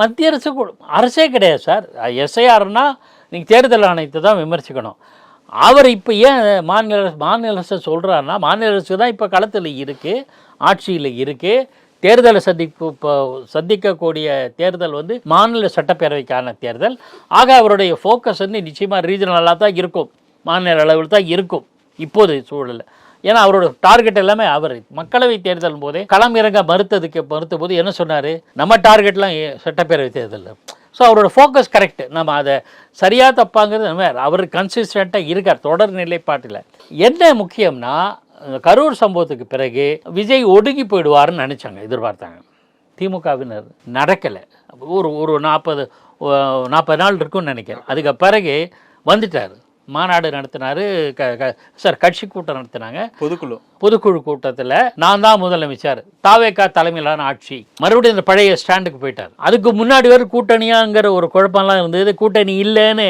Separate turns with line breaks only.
மத்திய அரசு அரசே கிடையாது சார். எஸ்ஐஆர்னா நீங்கள் தேர்தல் ஆணையத்தை தான் விமர்சிக்கணும். அவர் இப்போ ஏன் மாநில அரசை சொல்கிறாருன்னா, மாநில அரசு தான் இப்போ களத்தில் இருக்குது, ஆட்சியில் இருக்குது. தேர்தலை சந்திக்கக்கூடிய தேர்தல் வந்து மாநில சட்டப்பேரவைக்கான தேர்தல். ஆக அவருடைய ஃபோக்கஸ் வந்து நிச்சயமாக ரீஜனலாக தான் இருக்கும், மாநில அளவில் தான் இருக்கும் இப்போது சூழலில். ஏன்னா அவரோட டார்கெட் எல்லாமே அவர் மக்களவை தேர்தல் போதே களம் இறங்க மறுத்த போது என்ன சொன்னார், நம்ம டார்கெட்லாம் சட்டப்பேரவை தேர்தல். ஸோ அவரோட ஃபோக்கஸ் கரெக்டு. நம்ம அதை சரியாக தப்பாங்கிறது நம்ம அவர் கன்சிஸ்டண்ட்டாக இருக்கார் தொடர் நிலைப்பாட்டில். என்ன முக்கியம்னா, கரூர் சம்பவத்துக்கு பிறகு விஜய் ஒடுங்கி போயிடுவார்னு நினச்சாங்க, எதிர்பார்த்தாங்க. திமுகவினர் நடக்கலை. ஒரு 40 நாள் இருக்குன்னு நினைக்கிறேன். அதுக்கு பிறகு வந்துட்டார், மாநாடு நடத்தினார், கட்சி கூட்டம் நடத்தினாங்க. பொதுக்குழு கூட்டத்தில் நான் தான் முதலமைச்சர், தாவேகா தலைமையிலான ஆட்சி, மறுபடியும் இந்த பழைய ஸ்டாண்டுக்கு போயிட்டார். அதுக்கு முன்னாடி வரை கூட்டணியாங்கிற ஒரு குழப்பம்லாம் இருந்தது. கூட்டணி இல்லைன்னு